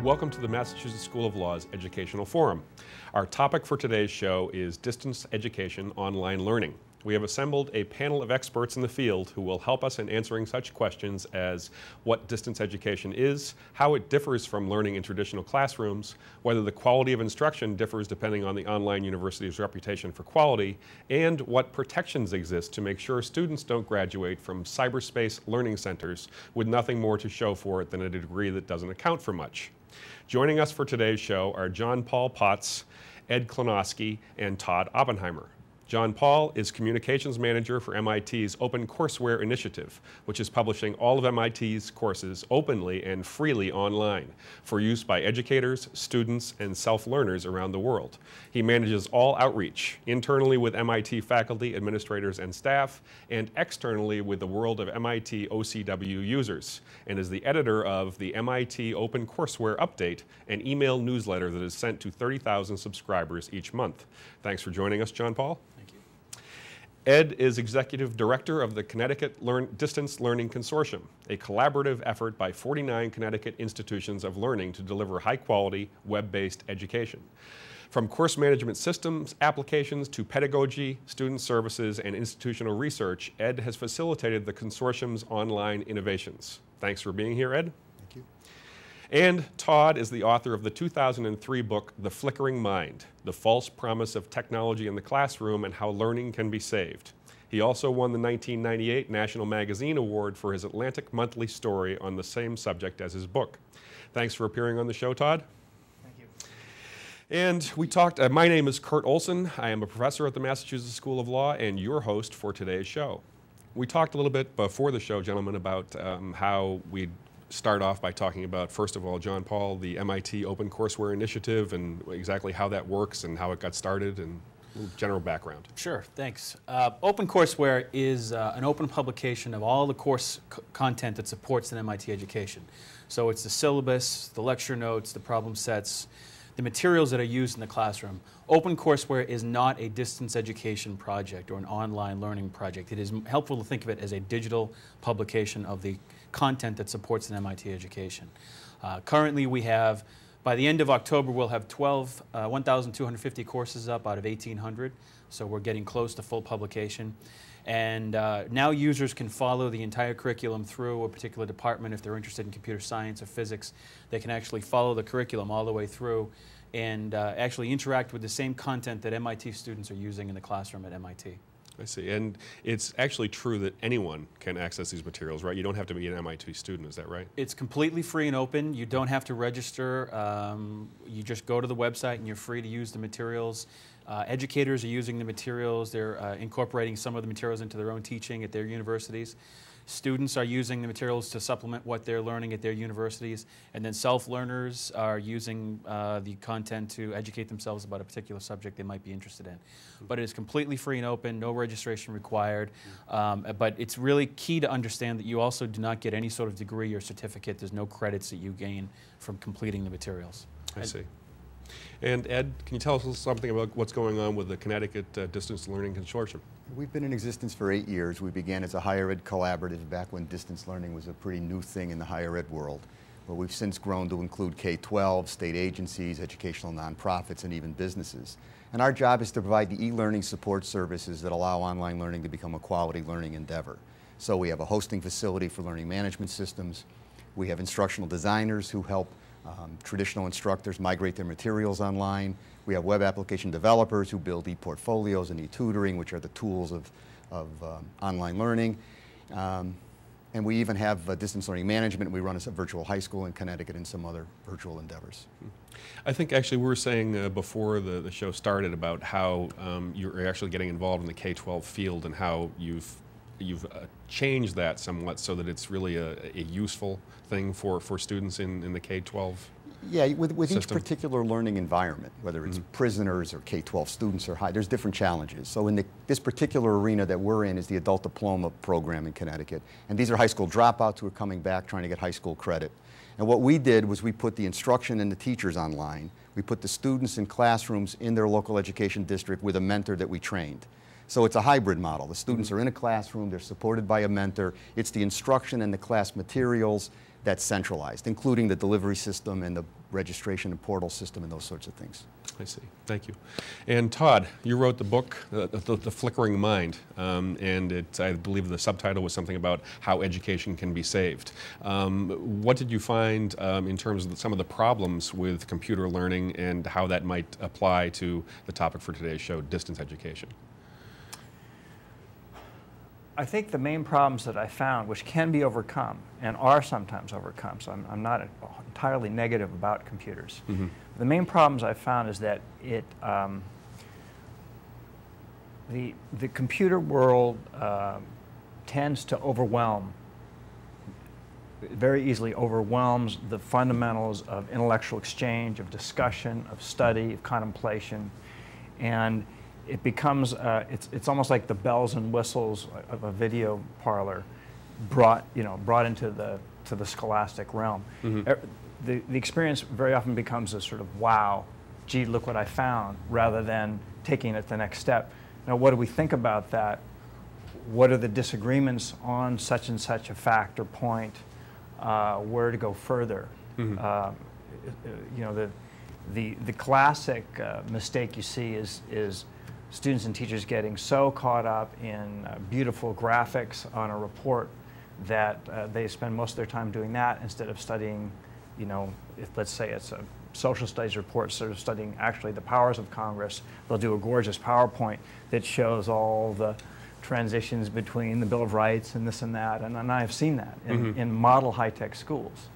Welcome to the Massachusetts School of Law's Educational Forum. Our topic for today's show is distance education online learning. We have assembled a panel of experts in the field who will help us in answering such questions as what distance education is, how it differs from learning in traditional classrooms, whether the quality of instruction differs depending on the online university's reputation for quality, and what protections exist to make sure students don't graduate from cyberspace learning centers with nothing more to show for it than a degree that doesn't account for much. Joining us for today's show are Jon Paul Potts, Ed Klonoski, and Todd Oppenheimer. Jon Paul is Communications Manager for MIT's OpenCourseWare initiative, which is publishing all of MIT's courses openly and freely online for use by educators, students, and self-learners around the world. He manages all outreach, internally with MIT faculty, administrators, and staff, and externally with the world of MIT OCW users, and is the editor of the MIT OpenCourseWare Update, an email newsletter that is sent to 30,000 subscribers each month. Thanks for joining us, Jon Paul. Ed is Executive Director of the Connecticut Distance Learning Cosortium, a collaborative effort by 49 Connecticut institutions of learning to deliver high-quality, web-based education. From course management systems, applications, to pedagogy, student services, and institutional research, Ed has facilitated the consortium's online innovations. Thanks for being here, Ed. Thank you. And Todd is the author of the 2003 book, The Flickering Mind, The False Promise of Technology in the Classroom and How Learning Can Be Saved. He also won the 1998 National Magazine Award for his Atlantic Monthly story on the same subject as his book. Thanks for appearing on the show, Todd. Thank you. And we talked, my name is Kurt Olson. I am a professor at the Massachusetts School of Law and your host for today's show. We talked a little bit before the show, gentlemen, about how we'd start off by talking about, first of all, Jon Paul, the MIT OpenCourseWare initiative and exactly how that works and how it got started and a little general background. Sure, thanks. OpenCourseWare is an open publication of all the course content that supports an MIT education. So it's the syllabus, the lecture notes, the problem sets, the materials that are used in the classroom. OpenCourseWare is not a distance education project or an online learning project. It is helpful to think of it as a digital publication of the content that supports an MIT education. Currently we have, by the end of October, we'll have 1,250 courses up out of 1,800, so we're getting close to full publication. And now users can follow the entire curriculum through a particular department. If they're interested in computer science or physics, they can actually follow the curriculum all the way through and actually interact with the same content that MIT students are using in the classroom at MIT. I see. And it's actually true that anyone can access these materials, right? You don't have to be an MIT student, is that right? It's completely free and open. You don't have to register. You just go to the website and you're free to use the materials. Educators are using the materials. They're incorporating some of the materials into their own teaching at their universities. Students are using the materials to supplement what they're learning at their universities. And then self-learners are using the content to educate themselves about a particular subject they might be interested in. But it is completely free and open, no registration required. But it's really key to understand that you also do not get any sort of degree or certificate. There's no credits that you gain from completing the materials. I see. And Ed, can you tell us something about what's going on with the Connecticut Distance Learning Consortium? We've been in existence for 8 years. We began as a higher ed collaborative back when distance learning was a pretty new thing in the higher ed world. But we've since grown to include K-12, state agencies, educational nonprofits, and even businesses. And our job is to provide the e-learning support services that allow online learning to become a quality learning endeavor. So we have a hosting facility for learning management systems. We have instructional designers who help traditional instructors migrate their materials online. We have web application developers who build e-portfolios and e-tutoring, which are the tools of online learning. And we even have distance learning management. We run a virtual high school in Connecticut and some other virtual endeavors. I think actually we were saying before the show started about how you're actually getting involved in the K-12 field and how you've changed that somewhat so that it's really a useful thing for students in the K-12 Yeah, with each system. Particular learning environment, whether it's prisoners or K-12 students or high, there's different challenges. So in this particular arena that we're in is the adult diploma program in Connecticut. And these are high school dropouts who are coming back trying to get high school credit. And what we did was we put the instruction and the teachers online. We put the students in classrooms in their local education district with a mentor that we trained. So it's a hybrid model. The students are in a classroom, they're supported by a mentor. It's the instruction and the class materials that's centralized, including the delivery system and the registration and portal system and those sorts of things. I see. Thank you. And Todd, you wrote the book, The Flickering Mind, and I believe the subtitle was something about how education can be saved. What did you find in terms of some of the problems with computer learning and how that might apply to the topic for today's show, distance education? I think the main problems that I found, which can be overcome and are sometimes overcome, so I'm not entirely negative about computers. Mm-hmm. The main problems I found is that the computer world tends to very easily overwhelms the fundamentals of intellectual exchange, of discussion, of study, of contemplation, and it becomes, it's almost like the bells and whistles of a video parlor brought into the scholastic realm. Mm-hmm. The experience very often becomes a sort of, wow, gee, look what I found, rather than taking it the next step. Now, what do we think about that? What are the disagreements on such and such a fact or point? Where to go further? Mm-hmm. The classic mistake you see is students and teachers getting so caught up in beautiful graphics on a report that they spend most of their time doing that instead of studying, if let's say it's a social studies report, sort of studying actually the powers of Congress. They'll do a gorgeous PowerPoint that shows all the transitions between the Bill of Rights and this and that, and I've seen that in model high-tech schools.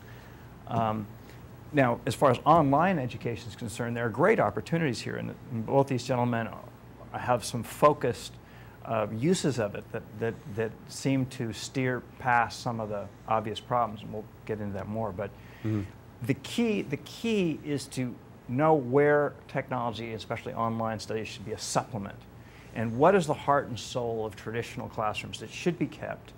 Now, as far as online education is concerned, there are great opportunities here, and both these gentlemen have some focused uses of it that seem to steer past some of the obvious problems, and we'll get into that more. But the key is to know where technology, especially online studies, should be a supplement, and what is the heart and soul of traditional classrooms that should be kept,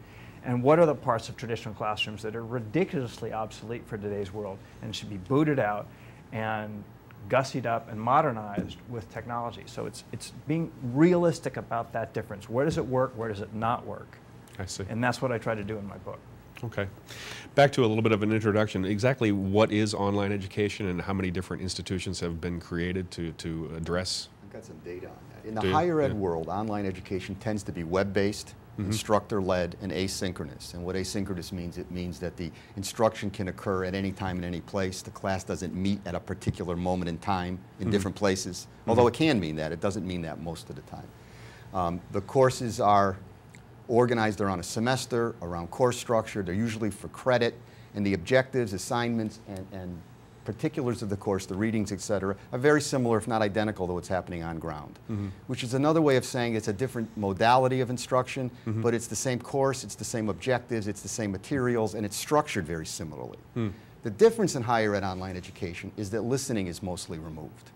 and what are the parts of traditional classrooms that are ridiculously obsolete for today's world and should be booted out and gussied up and modernized with technology. So it's being realistic about that difference. Where does it work? Where does it not work? I see. And that's what I try to do in my book. Okay. Back to a little bit of an introduction. Exactly what is online education and how many different institutions have been created to address? I've got some data on that. In the higher ed world, online education tends to be web-based, instructor-led, and asynchronous. And what asynchronous means, it means that the instruction can occur at any time in any place. The class doesn't meet at a particular moment in time in different places. Although it can mean that, it doesn't mean that most of the time. The courses are organized around a semester, around course structure. They're usually for credit, and the objectives, assignments, and particulars of the course, the readings, etc., are very similar, if not identical, to what's happening on ground, which is another way of saying it's a different modality of instruction, but it's the same course, it's the same objectives, it's the same materials, and it's structured very similarly. The difference in higher ed online education is that listening is mostly removed.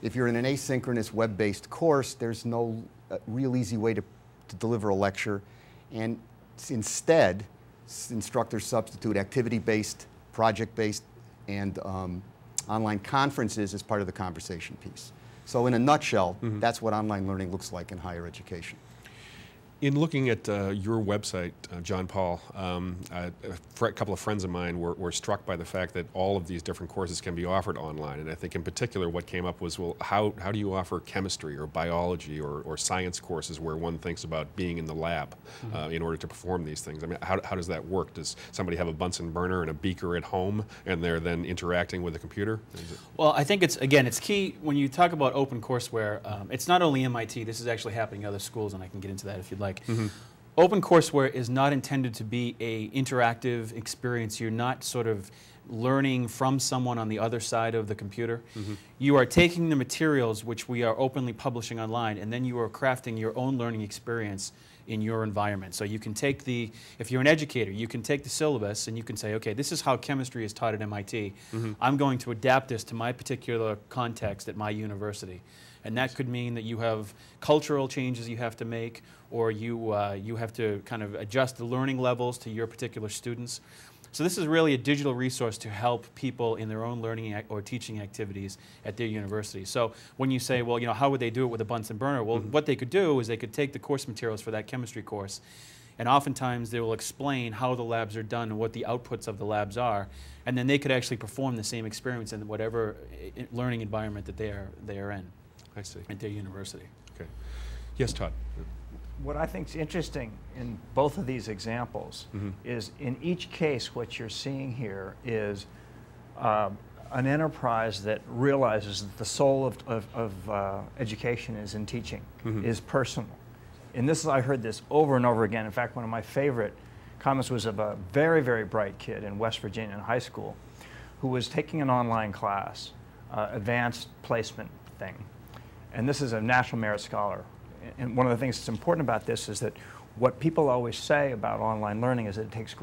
If you're in an asynchronous web-based course, there's no real easy way to deliver a lecture, and instead, instructors substitute activity-based, project-based, and online conferences as part of the conversation piece. So in a nutshell, that's what online learning looks like in higher education. In looking at your website, Jon Paul, a couple of friends of mine were struck by the fact that all of these different courses can be offered online. And I think in particular what came up was, well, how do you offer chemistry or biology or science courses where one thinks about being in the lab in order to perform these things? I mean, how does that work? Does somebody have a Bunsen burner and a beaker at home and they're then interacting with a computer? Well, I think it's key when you talk about OpenCourseWare. It's not only MIT, this is actually happening in other schools, and I can get into that if you'd like. OpenCourseWare is not intended to be an interactive experience. You're not sort of learning from someone on the other side of the computer. You are taking the materials which we are openly publishing online, and then you are crafting your own learning experience in your environment. So you can take if you're an educator, you can take the syllabus and you can say, okay, this is how chemistry is taught at MIT. I'm going to adapt this to my particular context at my university. And that could mean that you have cultural changes you have to make, or you have to kind of adjust the learning levels to your particular students. So this is really a digital resource to help people in their own learning or teaching activities at their university. So when you say, well, you know, how would they do it with a Bunsen burner? Well, what they could do is they could take the course materials for that chemistry course, and oftentimes they will explain how the labs are done and what the outputs of the labs are, and then they could actually perform the same experience in whatever learning environment that they are in. I see. At their university. Okay. Yes, Todd. What I think is interesting in both of these examples is in each case what you're seeing here is an enterprise that realizes that the soul of education is in teaching, is personal. And this, I heard this over and over again. In fact, one of my favorite comments was of a very, very bright kid in West Virginia in high school who was taking an online class, advanced placement thing. And this is a National Merit Scholar. And one of the things that's important about this is that what people always say about online learning is that it takes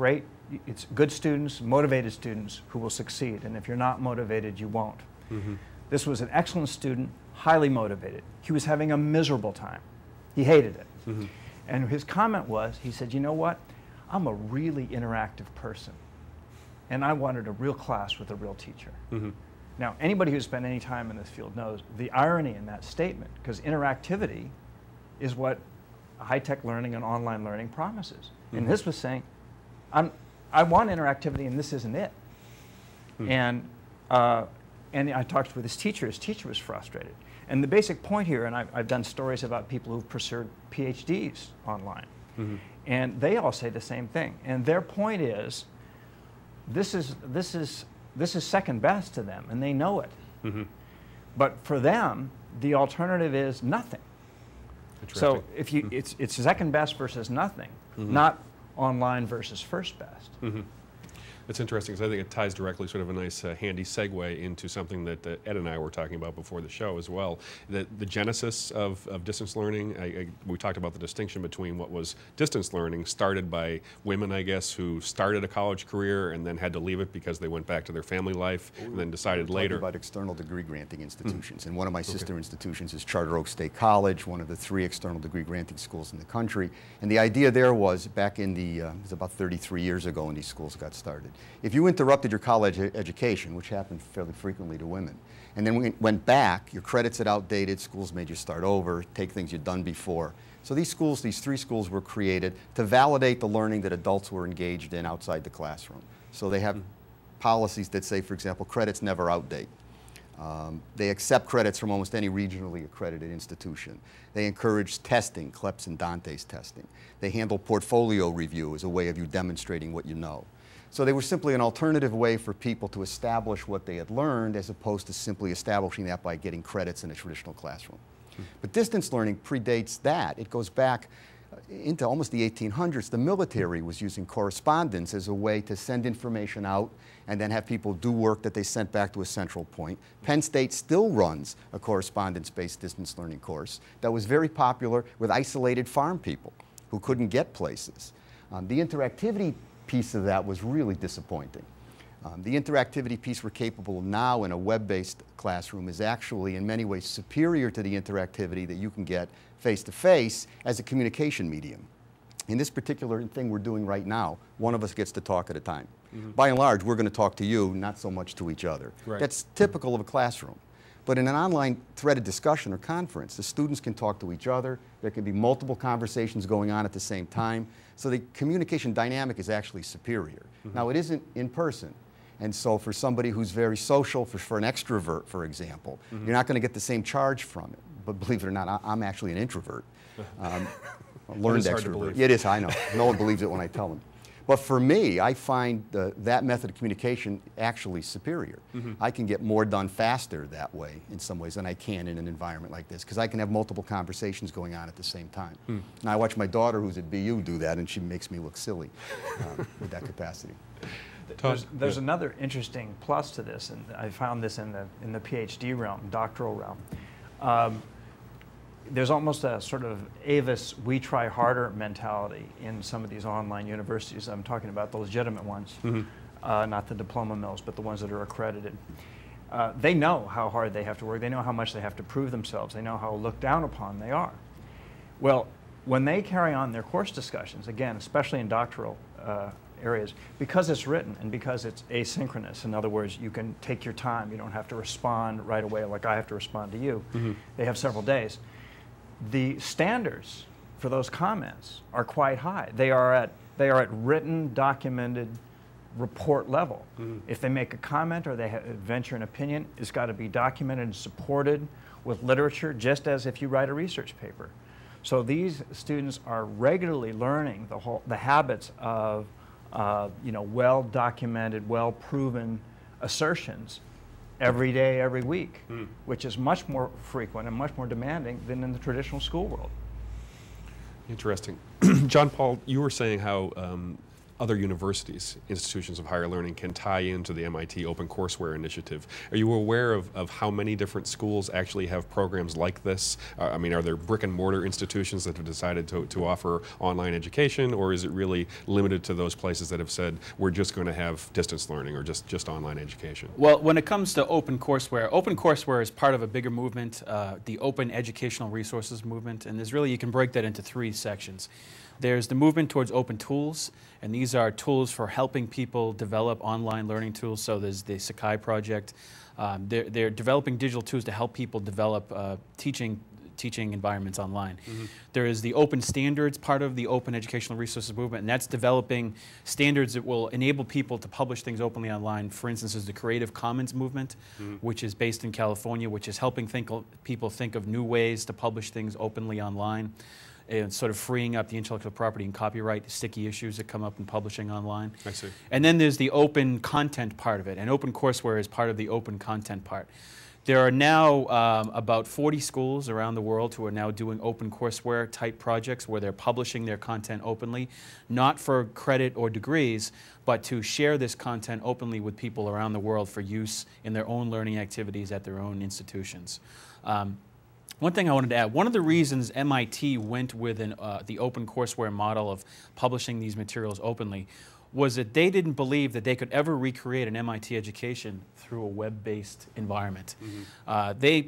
it's good students, motivated students who will succeed. And if you're not motivated, you won't. This was an excellent student, highly motivated. He was having a miserable time. He hated it. And his comment was, he said, you know what? I'm a really interactive person. And I wanted a real class with a real teacher. Now, anybody who's spent any time in this field knows the irony in that statement, because interactivity is what high-tech learning and online learning promises. And this was saying, I want interactivity and this isn't it. And I talked with his teacher was frustrated. And the basic point here, and I've done stories about people who've pursued PhDs online, and they all say the same thing. And their point is, this is second best to them, and they know it. But for them, the alternative is nothing. So if you, it's second best versus nothing, not online versus first best. It's interesting because I think it ties directly, sort of a nice handy segue into something that Ed and I were talking about before the show as well. The genesis of distance learning, we talked about the distinction between what was distance learning, started by women, I guess, who started a college career and then had to leave it because they went back to their family life and then decided later. About external degree granting institutions. And one of my sister institutions is Charter Oak State College, one of the 3 external degree granting schools in the country. And the idea there was, back in it was about 33 years ago when these schools got started. If you interrupted your college education, which happened fairly frequently to women, and then went back, your credits had outdated, schools made you start over, take things you'd done before. So these 3 schools were created to validate the learning that adults were engaged in outside the classroom. So they have policies that say, for example, credits never outdate. They accept credits from almost any regionally accredited institution. They encourage testing, Kleps and Dante's testing. They handle portfolio review as a way of you demonstrating what you know. So they were simply an alternative way for people to establish what they had learned as opposed to simply establishing that by getting credits in a traditional classroom. But distance learning predates that. It goes back into almost the 1800s. The military was using correspondence as a way to send information out and then have people do work that they sent back to a central point. Penn State still runs a correspondence-based distance learning course that was very popular with isolated farm people who couldn't get places. The interactivity piece of that was really disappointing. The interactivity piece we're capable of now in a web-based classroom is actually in many ways superior to the interactivity that you can get face-to-face as a communication medium. In this particular thing we're doing right now, one of us gets to talk at a time. By and large, we're going to talk to you, not so much to each other. That's typical of a classroom. But in an online threaded discussion or conference, the students can talk to each other. There can be multiple conversations going on at the same time. So the communication dynamic is actually superior. Now, it isn't in person. And so for somebody who's very social, for an extrovert, for example, you're not going to get the same charge from it. But believe it or not, I'm actually an introvert. Learned extrovert. Yeah, it is, I know. No one believes it when I tell them. But for me, I find that method of communication actually superior. I can get more done faster that way in some ways than I can in an environment like this because I can have multiple conversations going on at the same time. Now I watch my daughter who's at BU do that and she makes me look silly with that capacity. There's another interesting plus to this, and I found this in the PhD realm, doctoral realm. There's almost a sort of Avis, we try harder mentality in some of these online universities. I'm talking about the legitimate ones, not the diploma mills, but the ones that are accredited. They know how hard they have to work. They know how much they have to prove themselves. They know how looked down upon they are. Well, when they carry on their course discussions, again, especially in doctoral areas because it's written and because it's asynchronous. In other words, you can take your time. You don't have to respond right away like I have to respond to you. They have several days. The standards for those comments are quite high. They are at written, documented report level. If they make a comment or they venture an opinion, it's got to be documented and supported with literature, just as if you write a research paper. So these students are regularly learning the habits of well-documented, well-proven assertions every day, every week, which is much more frequent and much more demanding than in the traditional school world. Interesting. Jon Paul, you were saying how other universities, institutions of higher learning, can tie into the MIT OpenCourseWare initiative. Are you aware of how many different schools actually have programs like this? I mean, are there brick and mortar institutions that have decided to offer online education, or is it really limited to those places that have said, we're just going to have distance learning or just online education? Well, when it comes to OpenCourseWare is part of a bigger movement, the Open Educational Resources movement, and you can break that into 3 sections. There's the movement towards open tools, and these are tools for helping people develop online learning tools. So there's the Sakai project. They're developing digital tools to help people develop teaching environments online. There is the open standards part of the Open Educational Resources movement, and that's developing standards that will enable people to publish things openly online. For instance, there's the Creative Commons movement, which is based in California, which is helping people think of new ways to publish things openly online, and sort of freeing up the intellectual property and copyright sticky issues that come up in publishing online. I see. And then there's the open content part of it, and OpenCourseWare is part of the open content part. There are now about 40 schools around the world who are now doing OpenCourseWare type projects where they're publishing their content openly, not for credit or degrees, but to share this content openly with people around the world for use in their own learning activities at their own institutions. One thing I wanted to add, one of the reasons MIT went with the OpenCourseWare model of publishing these materials openly was that they didn't believe that they could ever recreate an MIT education through a web-based environment. The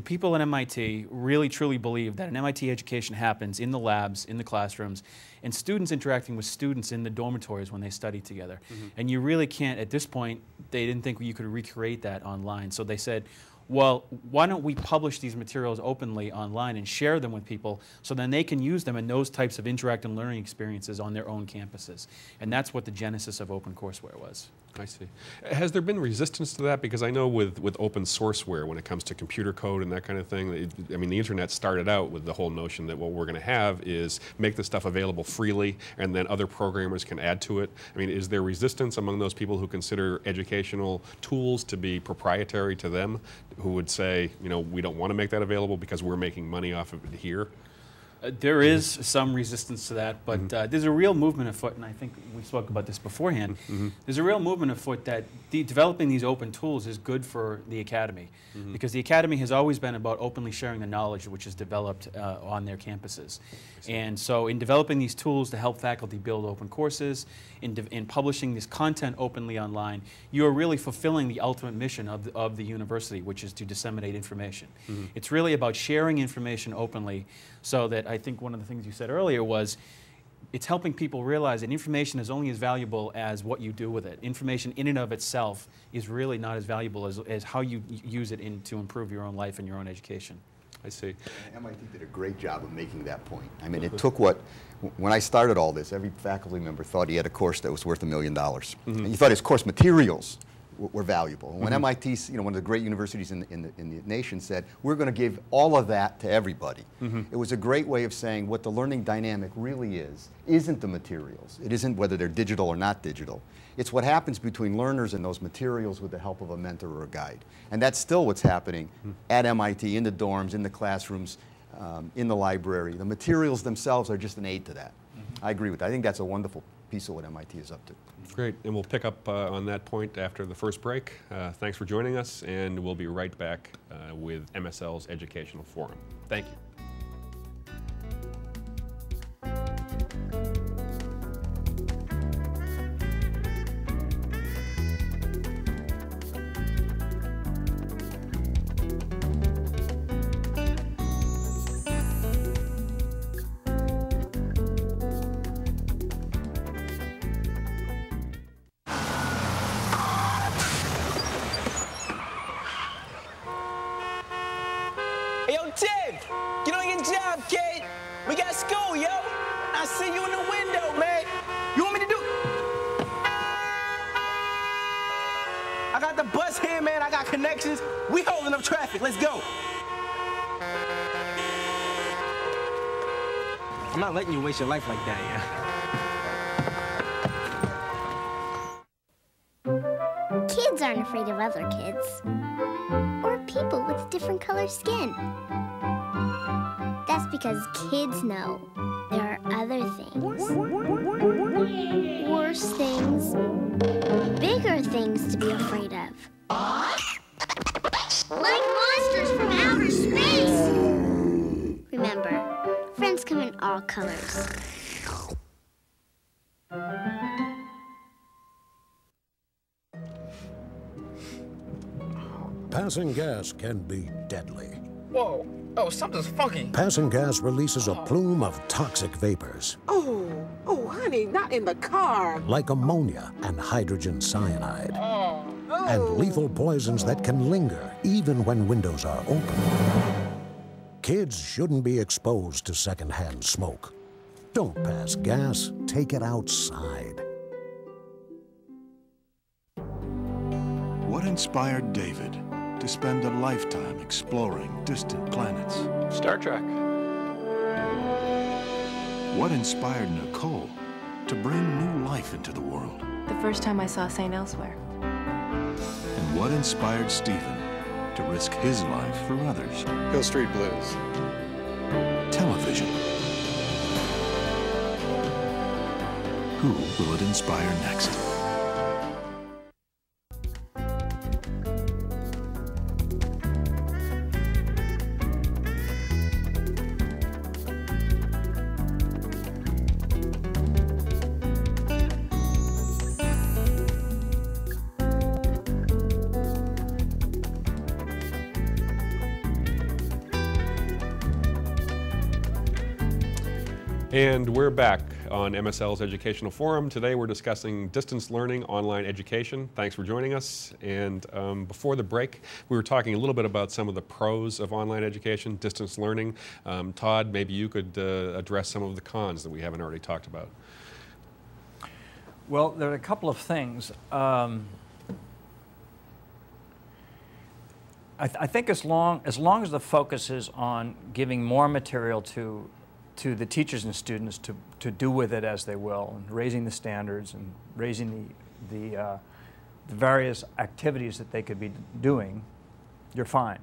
people at MIT really truly believe that an MIT education happens in the labs, in the classrooms, and students interacting with students in the dormitories when they study together. And you really can't, at this point, they didn't think you could recreate that online. So they said, well, why don't we publish these materials openly online and share them with people so then they can use them in those types of interactive learning experiences on their own campuses. And that's what the genesis of OpenCourseWare was. I see. Has there been resistance to that? Because I know with OpenSourceWare, when it comes to computer code and that kind of thing, I mean, the internet started out with the whole notion that what we're going to have is make the stuff available freely and then other programmers can add to it. I mean, is there resistance among those people who consider educational tools to be proprietary to them, who would say, you know, we don't want to make that available because we're making money off of it here? There is some resistance to that, but there's a real movement afoot, and I think we spoke about this beforehand. There's a real movement afoot that developing these open tools is good for the academy, because the academy has always been about openly sharing the knowledge which is developed on their campuses. And so in developing these tools to help faculty build open courses, in publishing this content openly online, you are really fulfilling the ultimate mission of the university, which is to disseminate information. It's really about sharing information openly, so that I think one of the things you said earlier was it's helping people realize that information is only as valuable as what you do with it. Information in and of itself is really not as valuable as how you use it to improve your own life and your own education. I see. MIT did a great job of making that point. I mean, it took when I started all this, every faculty member thought he had a course that was worth $1 million. And you thought his course materials were valuable. When MIT, one of the great universities in the nation, said, we're going to give all of that to everybody. It was a great way of saying what the learning dynamic really isn't the materials. It isn't whether they're digital or not digital. It's what happens between learners and those materials with the help of a mentor or a guide. And that's still what's happening at MIT, in the dorms, in the classrooms, in the library. The materials themselves are just an aid to that. I agree with that. I think that's a wonderful piece of what MIT is up to. Great, and we'll pick up on that point after the first break. Thanks for joining us, and we'll be right back with MSL's Educational Forum. Thank you. Okay, we got school, yo. I see you in the window, man. You want me to do? I got the bus here, man. I got connections. We holding up traffic. Let's go. I'm not letting you waste your life like that, yeah. Kids aren't afraid of other kids. Or people with different colored skin. That's because kids know there are other things. Worse things. Bigger things to be afraid of. Like monsters from outer space! Remember, friends come in all colors. Passing gas can be deadly. Whoa. Oh, something's funky. Passing gas releases a plume of toxic vapors. Oh, honey, not in the car. Like ammonia and hydrogen cyanide. And lethal poisons that can linger even when windows are open. Kids shouldn't be exposed to secondhand smoke. Don't pass gas, take it outside. What inspired David to spend a lifetime exploring distant planets? Star Trek. What inspired Nicole to bring new life into the world? The first time I saw St. Elsewhere. And what inspired Stephen to risk his life for others? Hill Street Blues. Television. Who will it inspire next? And we're back on MSL's Educational Forum. Today we're discussing distance learning, online education. Thanks for joining us. And before the break, we were talking a little bit about some of the pros of online education, distance learning. Todd, maybe you could address some of the cons that we haven't already talked about. Well, there are a couple of things. I think as long as the focus is on giving more material to the teachers and students to do with it as they will, and raising the standards and raising the various activities that they could be doing, you're fine.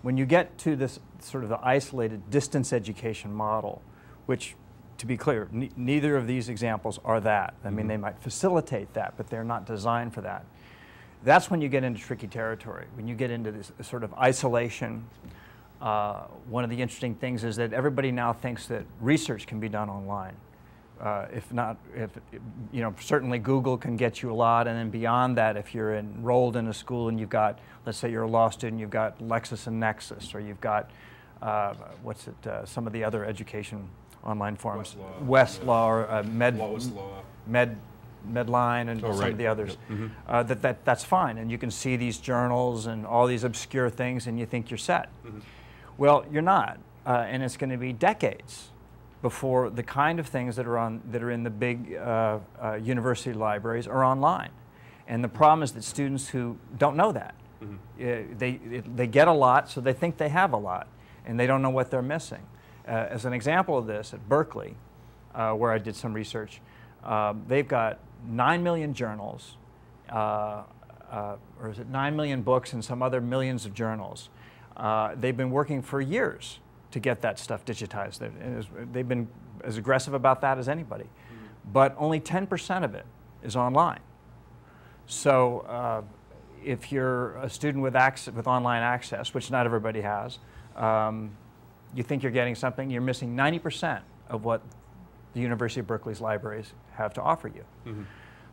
When you get to this sort of the isolated distance education model, which, to be clear, neither of these examples are that. I mean, they might facilitate that, but they're not designed for that. That's when you get into tricky territory, when you get into this sort of isolation. One of the interesting things is that everybody now thinks that research can be done online. Certainly Google can get you a lot, and then beyond that, if you're enrolled in a school and you've got, let's say you're a law student, you've got LexisNexis, or you've got, some of the other education online forums. Westlaw, or Medline, and some of the others. That's fine, and you can see these journals and all these obscure things, and you think you're set. Well, you're not, and it's going to be decades before the kind of things that are in the big university libraries are online. And the problem is that students who don't know that, they get a lot, so they think they have a lot, and they don't know what they're missing. As an example of this, at Berkeley, where I did some research, they've got 9 million journals, or is it 9 million books and some other millions of journals. They've been working for years to get that stuff digitized. They've been as aggressive about that as anybody. But only 10% of it is online. So if you're a student with online access, which not everybody has, you think you're getting something, you're missing 90% of what the University of Berkeley's libraries have to offer you.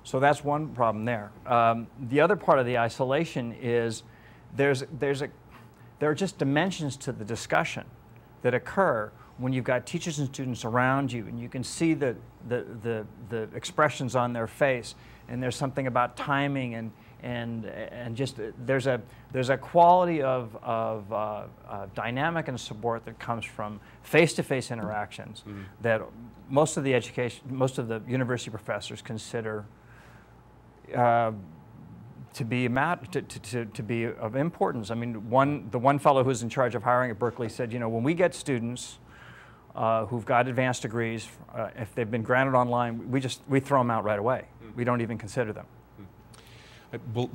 So that's one problem there. The other part of the isolation is there are just dimensions to the discussion that occur when you've got teachers and students around you, and you can see the expressions on their face, and there's something about timing and just there's a quality of dynamic and support that comes from face-to-face interactions that most of the university professors consider to be of importance. I mean, the one fellow who's in charge of hiring at Berkeley said, you know, when we get students who've got advanced degrees, if they've been granted online, we throw them out right away. We don't even consider them.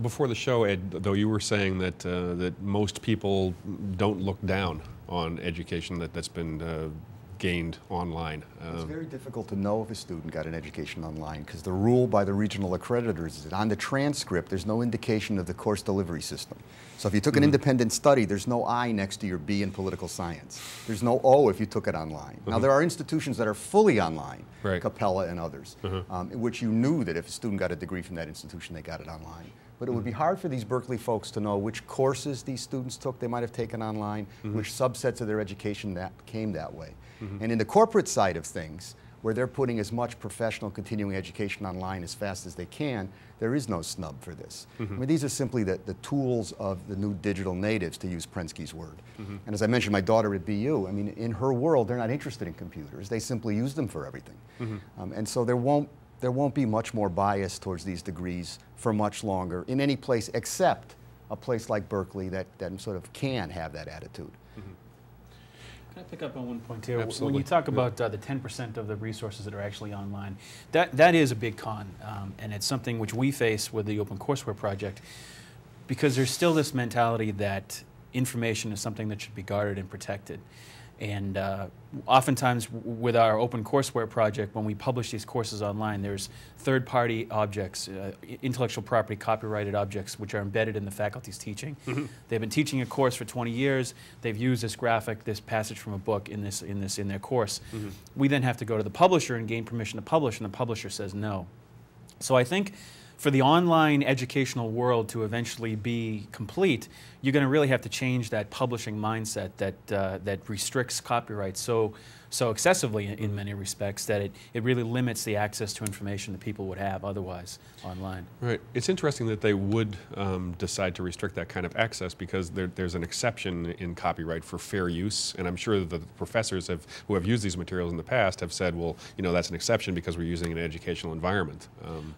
Before the show, Ed, though, you were saying that that most people don't look down on education that's been gained online. It's very difficult to know if a student got an education online because the rule by the regional accreditors is that on the transcript there's no indication of the course delivery system. So if you took an independent study, there's no I next to your B in political science. There's no O if you took it online. Now there are institutions that are fully online, Capella and others, in which you knew that if a student got a degree from that institution, they got it online. But it would be hard for these Berkeley folks to know which courses these students took they might have taken online, which subsets of their education that came that way. And in the corporate side of things, where they're putting as much professional continuing education online as fast as they can, there is no snub for this. I mean, these are simply the tools of the new digital natives, to use Prensky's word. And as I mentioned, my daughter at BU, I mean, in her world, they're not interested in computers. They simply use them for everything. And so there won't be much more bias towards these degrees for much longer in any place except a place like Berkeley that sort of can have that attitude. Can I pick up on one point here? Absolutely. When you talk about the 10% of the resources that are actually online, that is a big con, and it's something which we face with the OpenCourseWare project, because there's still this mentality that information is something that should be guarded and protected. And oftentimes with our OpenCourseWare project, when we publish these courses online, there's third-party objects, intellectual property copyrighted objects, which are embedded in the faculty's teaching. They've been teaching a course for 20 years. They've used this graphic, this passage from a book in their course. We then have to go to the publisher and gain permission to publish, and the publisher says no. So I think for the online educational world to eventually be complete, you're going to really have to change that publishing mindset that restricts copyright so excessively in many respects that it really limits the access to information that people would have otherwise online. Right. It's interesting that they would decide to restrict that kind of access because there's an exception in copyright for fair use, and I'm sure that the professors who have used these materials in the past have said, well, you know, that's an exception because we're using an educational environment.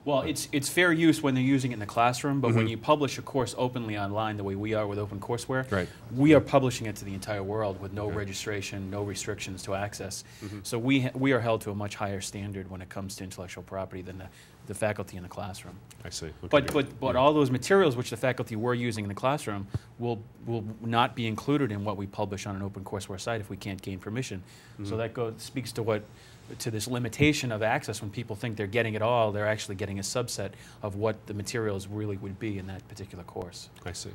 Well, it's fair use when they're using it in the classroom, but when you publish a course openly online the way we are with OpenCourseWare, we are publishing it to the entire world with no registration, no restrictions to access. So we are held to a much higher standard when it comes to intellectual property than the faculty in the classroom. I see. Okay. But all those materials which the faculty were using in the classroom will not be included in what we publish on an OpenCourseWare site if we can't gain permission. So that speaks to this limitation of access. When people think they're getting it all, they're actually getting a subset of what the materials really would be in that particular course. I see.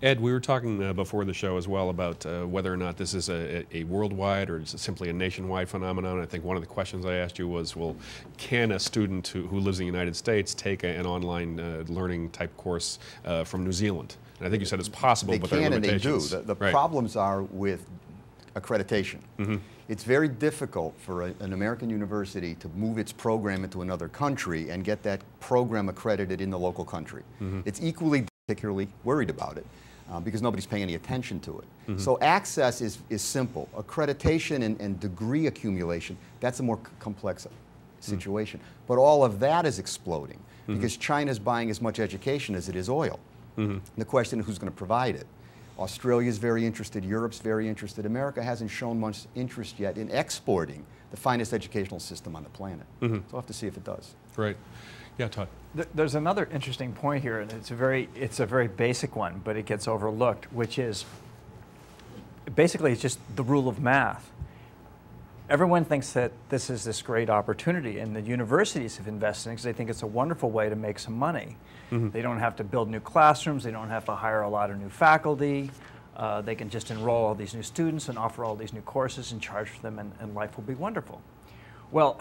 Ed, we were talking before the show as well about whether or not this is a worldwide or is it simply a nationwide phenomenon. I think one of the questions I asked you was, well, can a student who lives in the United States take an online learning type course from New Zealand? And I think you said it's possible, but there are limitations. They can and they do. The problems are with accreditation. It's very difficult for an American university to move its program into another country and get that program accredited in the local country. It's equally particularly worried about it. Because nobody's paying any attention to it. So access is simple. Accreditation and degree accumulation, that's a more complex situation. But all of that is exploding because China's buying as much education as it is oil. And the question is who's going to provide it. Australia's very interested, Europe's very interested. America hasn't shown much interest yet in exporting the finest educational system on the planet. So we'll have to see if it does. Right. Yeah, Todd. There's another interesting point here, and it's a very basic one, but it gets overlooked, which is basically it's just the rule of math. Everyone thinks that this is this great opportunity, and the universities have invested in it because they think it's a wonderful way to make some money. They don't have to build new classrooms, they don't have to hire a lot of new faculty, they can just enroll all these new students and offer all these new courses and charge for them, and life will be wonderful. Well,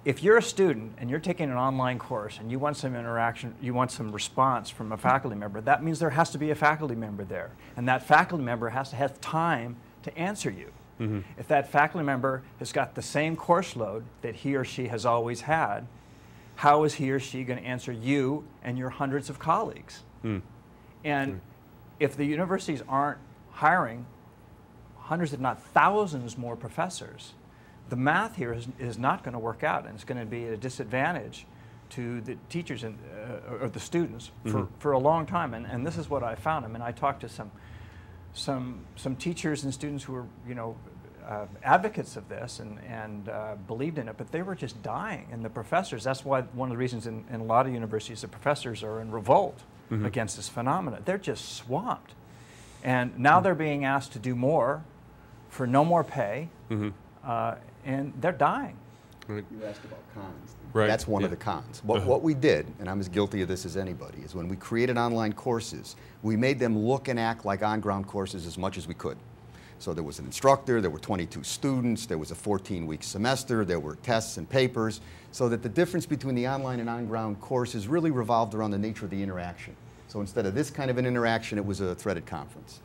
if you're a student and you're taking an online course and you want some interaction, you want some response from a faculty member, that means there has to be a faculty member there. And that faculty member has to have time to answer you. If that faculty member has got the same course load that he or she has always had, how is he or she going to answer you and your hundreds of colleagues? And if the universities aren't hiring hundreds, if not thousands more professors, the math here is not going to work out, and it's going to be at a disadvantage to the teachers and, or the students for a long time. And this is what I found. I mean, I talked to some teachers and students who were, you know, advocates of this and believed in it, but they were just dying. And the professors, that's why one of the reasons in a lot of universities the professors are in revolt against this phenomenon. They're just swamped. And now they're being asked to do more for no more pay, and they're dying. You asked about cons. Right. That's one of the cons. What we did, and I'm as guilty of this as anybody, is when we created online courses, we made them look and act like on-ground courses as much as we could. So there was an instructor, there were 22 students, there was a 14-week semester, there were tests and papers, so that the difference between the online and on-ground courses really revolved around the nature of the interaction. So instead of this kind of an interaction, it was a threaded conference.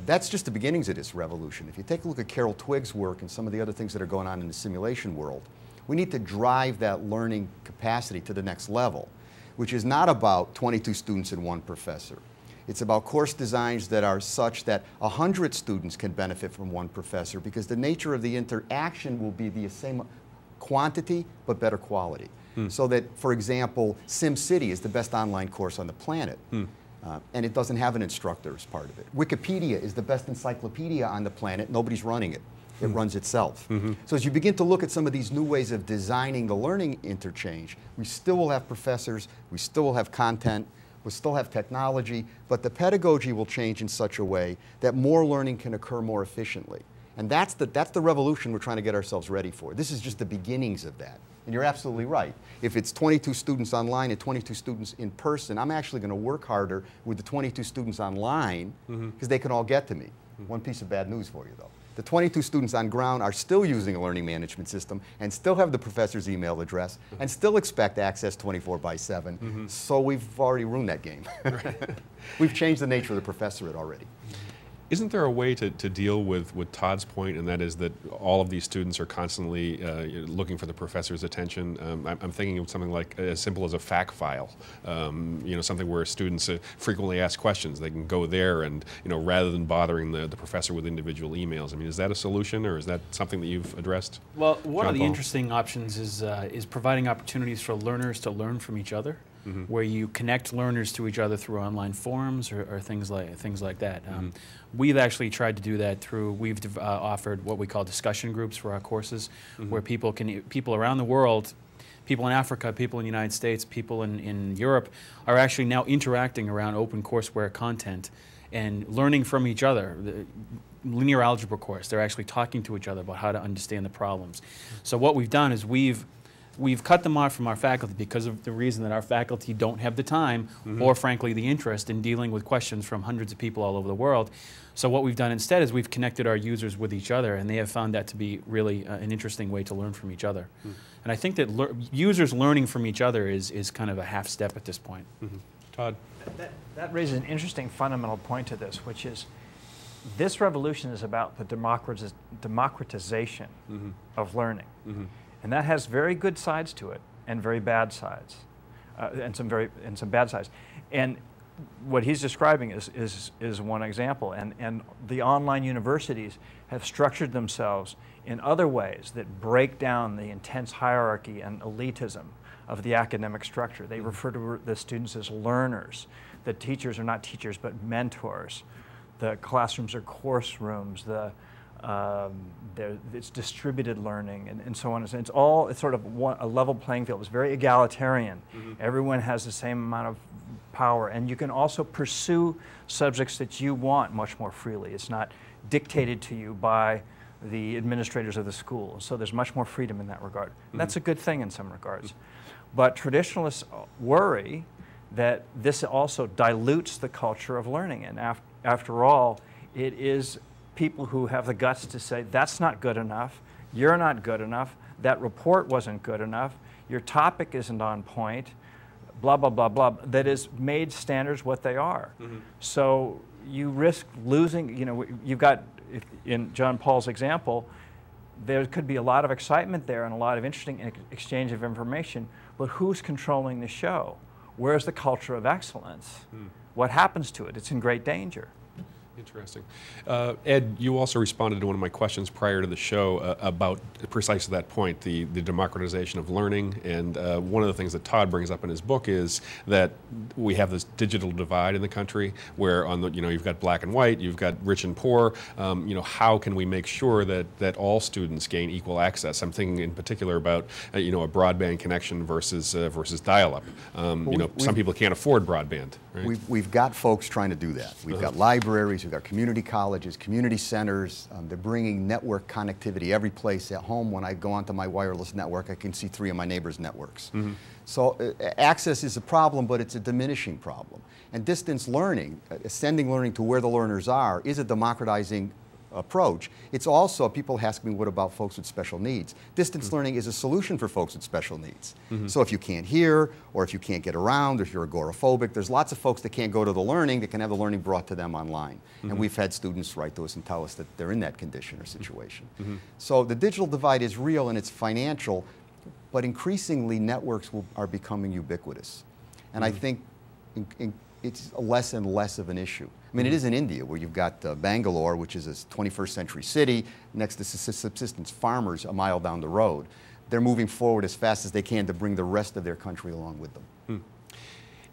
That's just the beginnings of this revolution. If you take a look at Carol Twigg's work and some of the other things that are going on in the simulation world, we need to drive that learning capacity to the next level, which is not about 22 students and one professor. It's about course designs that are such that 100 students can benefit from one professor, because the nature of the interaction will be the same quantity but better quality. So that, for example, SimCity is the best online course on the planet. And it doesn't have an instructor as part of it. Wikipedia is the best encyclopedia on the planet. Nobody's running it. It runs itself. So as you begin to look at some of these new ways of designing the learning interchange, we still will have professors, we still will have content, we'll still have technology, but the pedagogy will change in such a way that more learning can occur more efficiently. And that's the revolution we're trying to get ourselves ready for. This is just the beginnings of that. And you're absolutely right. If it's 22 students online and 22 students in person, I'm actually going to work harder with the 22 students online because they can all get to me. One piece of bad news for you, though. The 22 students on ground are still using a learning management system and still have the professor's email address and still expect access 24/7. So we've already ruined that game. We've changed the nature of the professorate already. Isn't there a way to deal with Todd's point, and that is that all of these students are constantly looking for the professor's attention? I'm thinking of something like as simple as a fact file, you know, something where students frequently ask questions. They can go there and, you know, rather than bothering the professor with individual emails. I mean, is that a solution, or is that something that you've addressed? Well, one Jon of the Paul? interesting options is providing opportunities for learners to learn from each other. Where you connect learners to each other through online forums or things like that. We've actually tried to do that through, we've offered what we call discussion groups for our courses, where people around the world, people in Africa, people in the United States, people in Europe, are actually now interacting around OpenCourseWare content and learning from each other. The linear algebra course, they're actually talking to each other about how to understand the problems. So what we've done is we've cut them off from our faculty because of the reason that our faculty don't have the time or, frankly, the interest in dealing with questions from hundreds of people all over the world. So what we've done instead is we've connected our users with each other, and they have found that to be really an interesting way to learn from each other. And I think that users learning from each other is kind of a half step at this point. Todd? That raises an interesting fundamental point to this, which is this revolution is about the democratization of learning. And that has very good sides to it and very bad sides, and some bad sides. And what he's describing is one example. And the online universities have structured themselves in other ways that break down the intense hierarchy and elitism of the academic structure. They refer to the students as learners. The teachers are not teachers but mentors. The classrooms are course rooms. It's distributed learning and so on. It's sort of a level playing field. It's very egalitarian. Everyone has the same amount of power, and you can also pursue subjects that you want much more freely. It's not dictated to you by the administrators of the school. So there's much more freedom in that regard. And that's a good thing in some regards. But traditionalists worry that this also dilutes the culture of learning. And after all, it is people who have the guts to say, that's not good enough, you're not good enough, that report wasn't good enough, your topic isn't on point, blah, blah, blah, blah, that has made standards what they are. So you risk losing, you know, you've got, in Jon Paul's example, there could be a lot of excitement there and a lot of interesting exchange of information, but who's controlling the show? Where's the culture of excellence? What happens to it? It's in great danger. Interesting. Ed, you also responded to one of my questions prior to the show about precisely that point, the democratization of learning. And one of the things that Todd brings up in his book is that we have this digital divide in the country where on the, you've got black and white, you've got rich and poor. How can we make sure that all students gain equal access? I'm thinking in particular about, a broadband connection versus dial-up. Some people can't afford broadband. Right? We've got folks trying to do that. We've got libraries, we've got community colleges, community centers. They're bringing network connectivity every place. At home, when I go onto my wireless network, I can see 3 of my neighbors' networks. So access is a problem, but it's a diminishing problem. And distance learning, sending learning to where the learners are, is a democratizing approach. It's also, people ask me, what about folks with special needs? Distance learning is a solution for folks with special needs. So if you can't hear, or if you can't get around, or if you're agoraphobic, there's lots of folks that can't go to the learning that can have the learning brought to them online. And we've had students write to us and tell us that they're in that condition or situation. So the digital divide is real and it's financial, but increasingly networks are becoming ubiquitous. And I think it's less and less of an issue. I mean, it is in India, where you've got Bangalore, which is a 21st century city, next to subsistence farmers a mile down the road. They're moving forward as fast as they can to bring the rest of their country along with them.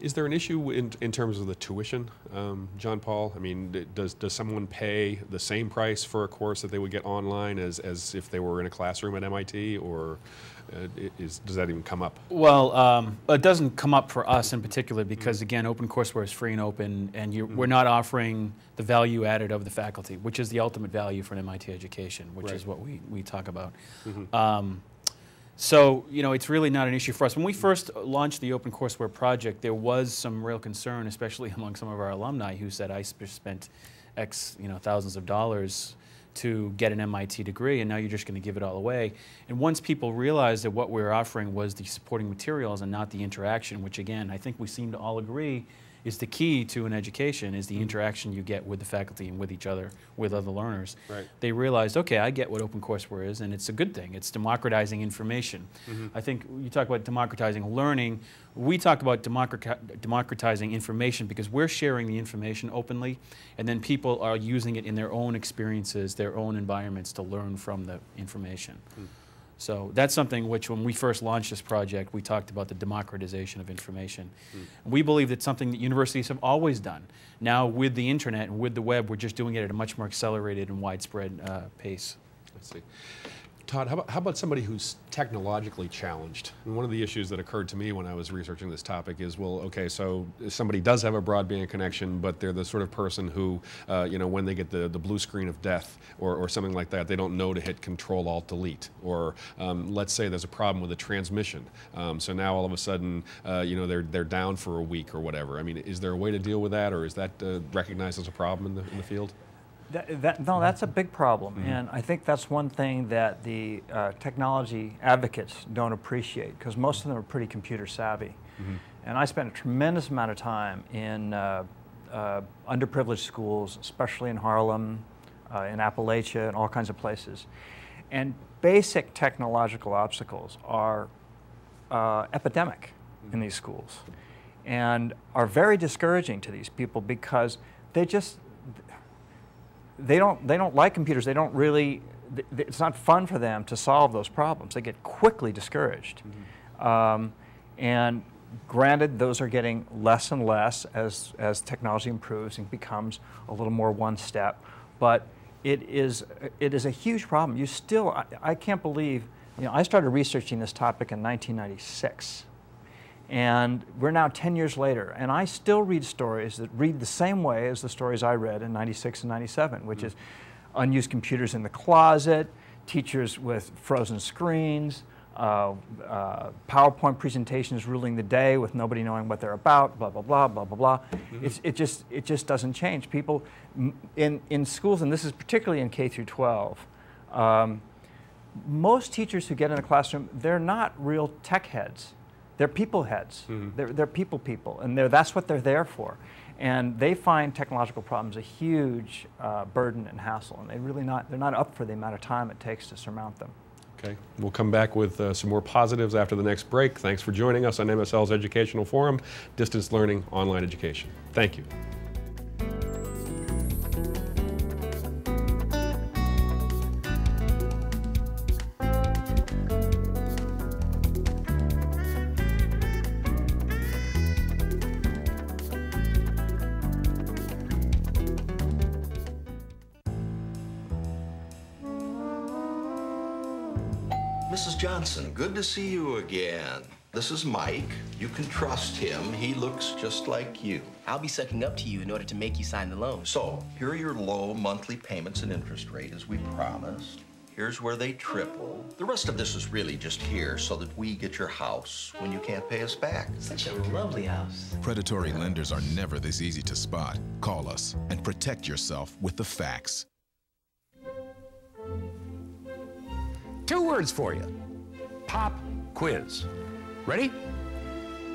Is there an issue in terms of the tuition, Jon Paul? I mean, does someone pay the same price for a course that they would get online as if they were in a classroom at MIT, or does that even come up? Well, it doesn't come up for us in particular because, again, OpenCourseWare is free and open, and we're not offering the value added of the faculty, which is the ultimate value for an MIT education, which is what we talk about. So, it's really not an issue for us. When we first launched the OpenCourseWare project, there was some real concern, especially among some of our alumni who said, I spent X, thousands of dollars to get an MIT degree, and now you're just going to give it all away. And once people realized that what we were offering was the supporting materials and not the interaction, which again, I think we seem to all agree is the key to an education, is the interaction you get with the faculty and with each other, with other learners. They realized, okay, I get what OpenCourseWare is, and it's a good thing. It's democratizing information. I think you talk about democratizing learning. We talk about democratizing information because we're sharing the information openly, and then people are using it in their own experiences, their own environments to learn from the information. So that's something which, when we first launched this project, we talked about the democratization of information. We believe that's something that universities have always done. Now, with the internet and with the web, we're just doing it at a much more accelerated and widespread pace. Let's see. Todd, how about somebody who's technologically challenged? And one of the issues that occurred to me when I was researching this topic is, well, okay, so somebody does have a broadband connection, but they're the sort of person who, when they get the blue screen of death or something like that, they don't know to hit Control-Alt-Delete. Or let's say there's a problem with the transmission. So now all of a sudden, they're down for a week or whatever. I mean, is there a way to deal with that, or is that recognized as a problem in the field? No, that's a big problem, and I think that's one thing that the technology advocates don't appreciate, because most of them are pretty computer savvy. And I spent a tremendous amount of time in underprivileged schools, especially in Harlem, in Appalachia, and all kinds of places. And basic technological obstacles are epidemic in these schools, and are very discouraging to these people because they don't like computers. They don't really, it's not fun for them to solve those problems. They get quickly discouraged. And granted, those are getting less and less as technology improves and becomes a little more one step. But it is a huge problem. You still, I can't believe, I started researching this topic in 1996. And we're now 10 years later, and I still read stories that read the same way as the stories I read in 96 and 97, which is unused computers in the closet, teachers with frozen screens, PowerPoint presentations ruling the day with nobody knowing what they're about, blah, blah, blah, blah, blah, blah. It just doesn't change. People in schools, and this is particularly in K through 12, most teachers who get in a classroom, they're not real tech heads. They're people heads. They're people, and that's what they're there for. And they find technological problems a huge burden and hassle, and they're not up for the amount of time it takes to surmount them. Okay, we'll come back with some more positives after the next break. Thanks for joining us on MSL's Educational Forum, Distance Learning Online Education. Thank you. Mrs. Johnson, good to see you again. This is Mike. You can trust him. He looks just like you. I'll be sucking up to you in order to make you sign the loan. So, here are your low monthly payments and interest rate as we promised. Here's where they triple. The rest of this is really just here so that we get your house when you can't pay us back. Such a lovely house. Predatory lenders are never this easy to spot. Call us and protect yourself with the facts. 2 words for you. Pop quiz. Ready?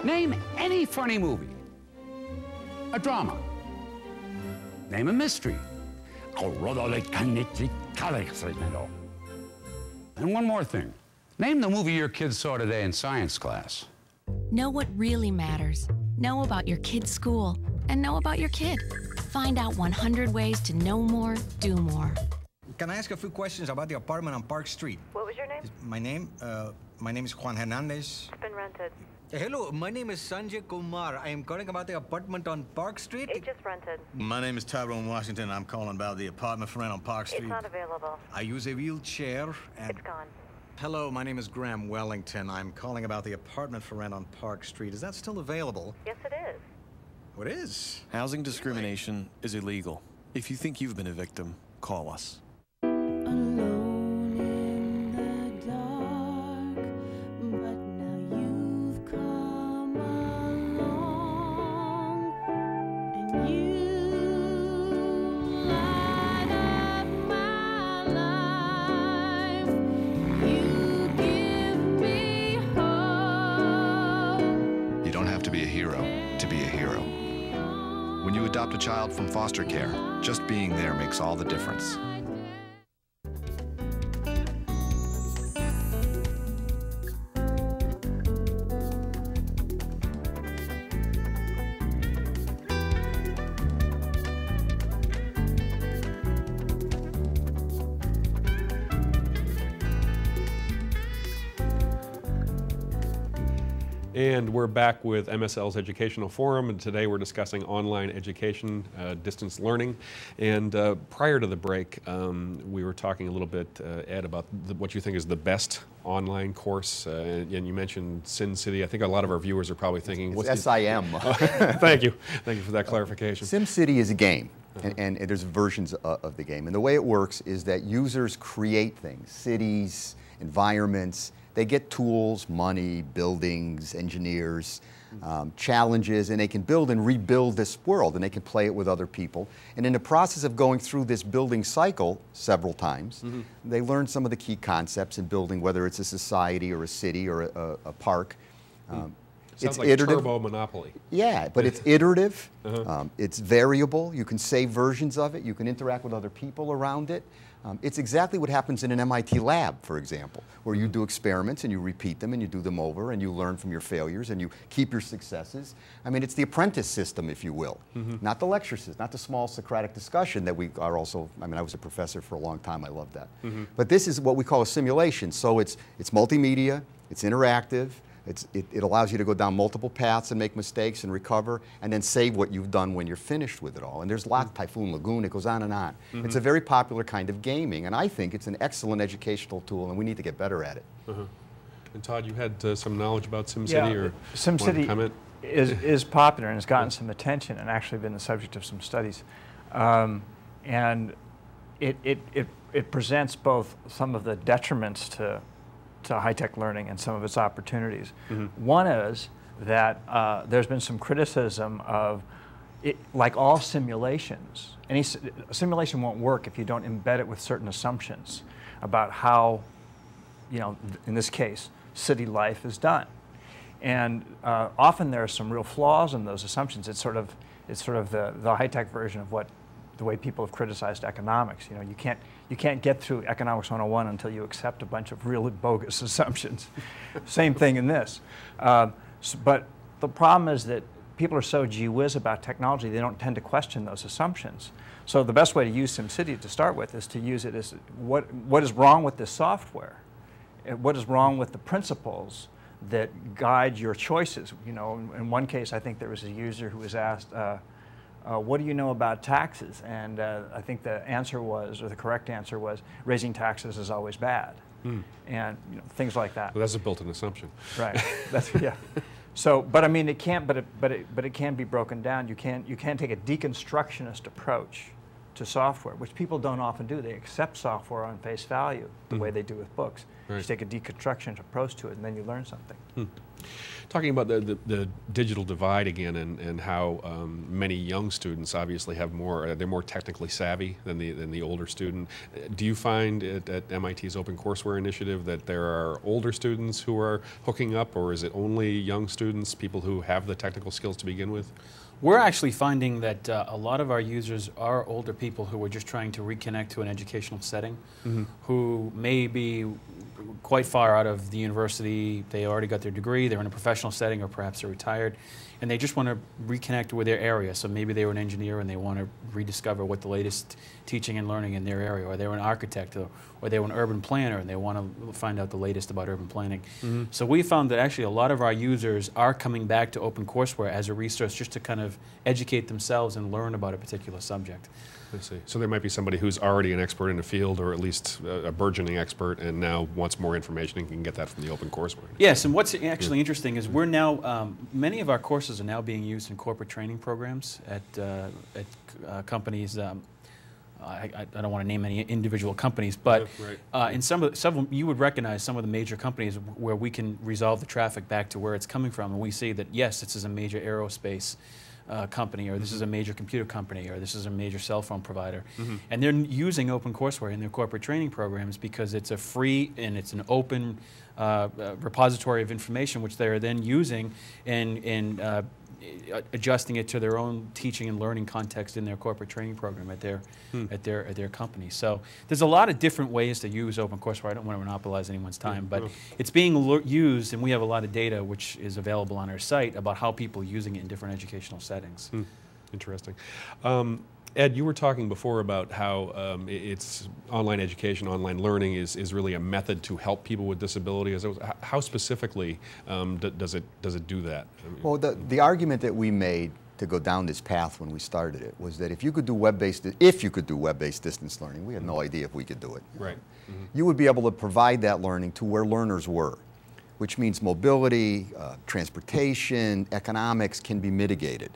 Name any funny movie. A drama. Name a mystery. And one more thing. Name the movie your kids saw today in science class. Know what really matters. Know about your kid's school. And know about your kid. Find out 100 ways to know more, do more. Can I ask a few questions about the apartment on Park Street? What was your name? My name is Juan Hernandez. It's been rented. Hello, my name is Sanjay Kumar. I am calling about the apartment on Park Street. It just rented. My name is Tyrone Washington. I'm calling about the apartment for rent on Park Street. It's not available. I use a wheelchair and... It's gone. Hello, my name is Graham Wellington. I'm calling about the apartment for rent on Park Street. Is that still available? Yes, it is. Oh, it is? Housing discrimination is illegal. If you think you've been a victim, call us. Adopt a child from foster care. Just being there makes all the difference. And we're back with MSL's Educational Forum, and today we're discussing online education, distance learning. And prior to the break, we were talking a little bit, Ed, about what you think is the best online course. And you mentioned Sin City. I think a lot of our viewers are probably thinking, it's SIM. Thank you. Thank you for that clarification. SimCity is a game, and there's versions of the game. And the way it works is that users create things, cities, environments. They get tools, money, buildings, engineers, challenges, and they can build and rebuild this world, and they can play it with other people. And in the process of going through this building cycle several times, they learn some of the key concepts in building, whether it's a society or a city or a park. Sounds like iterative. Turbo Monopoly. Yeah, but it's iterative. It's variable. You can save versions of it. You can interact with other people around it. It's exactly what happens in an MIT lab, for example, where you do experiments and you repeat them and you do them over and you learn from your failures and you keep your successes. I mean, it's the apprentice system, if you will, not the lecture system, not the small Socratic discussion that we are also, I mean, I was a professor for a long time, I love that. But this is what we call a simulation. So it's multimedia, it's interactive, it allows you to go down multiple paths and make mistakes and recover and then save what you've done when you're finished with it all. And there's lots, Typhoon Lagoon, it goes on and on. It's a very popular kind of gaming, and I think it's an excellent educational tool, and we need to get better at it. And Todd, you had some knowledge about SimCity, or SimCity is popular and has gotten some attention and actually been the subject of some studies. And it presents both some of the detriments to high-tech learning and some of its opportunities. One is that there's been some criticism of it, like all simulations, a simulation won't work if you don't embed it with certain assumptions about how, you know, in this case, city life is done. And often there are some real flaws in those assumptions. It's sort of the high-tech version of what the way people have criticized economics. You know, you can't get through Economics 101 until you accept a bunch of really bogus assumptions. Same thing in this. But the problem is that people are so gee whiz about technology, they don't tend to question those assumptions. So the best way to use SimCity to start with is to use it as what is wrong with this software? What is wrong with the principles that guide your choices? You know, in one case, I think there was a user who was asked, what do you know about taxes? And I think the answer was, or the correct answer was, raising taxes is always bad. And you know, things like that. Well, that's a built-in assumption. Right. That's, yeah. So, but I mean, it can't. But it can be broken down. You can't take a deconstructionist approach to software, which people don't often do. They accept software on face value, the way they do with books. Right. You take a deconstructionist approach to it, and then you learn something. Talking about the digital divide again, and how many young students obviously have they're more technically savvy than the older student. Do you find at MIT's OpenCourseWare initiative that there are older students who are hooking up, or is it only young students, people who have the technical skills to begin with? We're actually finding that a lot of our users are older people who are just trying to reconnect to an educational setting, who may be quite far out of the university. They already got their degree, they're in a professional setting, or perhaps they're retired, and they just want to reconnect with their area. So maybe they were an engineer and they want to rediscover what the latest teaching and learning in their area, or they were an architect, or they were an urban planner and they want to find out the latest about urban planning. So we found that actually a lot of our users are coming back to OpenCourseWare as a resource just to kind of educate themselves and learn about a particular subject. I see. So there might be somebody who's already an expert in a field, or at least a burgeoning expert, and now wants more information and can get that from the OpenCourseWare. Yes, and what's actually interesting is we're now, many of our courses are now being used in corporate training programs at companies. I don't want to name any individual companies, but in several, you would recognize some of the major companies where we can resolve the traffic back to where it's coming from, and we see that yes, this is a major aerospace company, or this is a major computer company, or this is a major cell phone provider. And they're using OpenCourseWare in their corporate training programs because it's a free and it's an open repository of information which they're then using and adjusting it to their own teaching and learning context in their corporate training program at their company. So there's a lot of different ways to use OpenCourseWare. I don't want to monopolize anyone's time, but it's being used, and we have a lot of data which is available on our site about how people are using it in different educational settings. Interesting. Ed, you were talking before about how it's online education, online learning is really a method to help people with disability. How specifically does it do that? Well, the argument that we made to go down this path when we started it was that if you could do web-based distance learning, we had no idea if we could do it. Right. You would be able to provide that learning to where learners were, which means mobility, transportation, economics can be mitigated.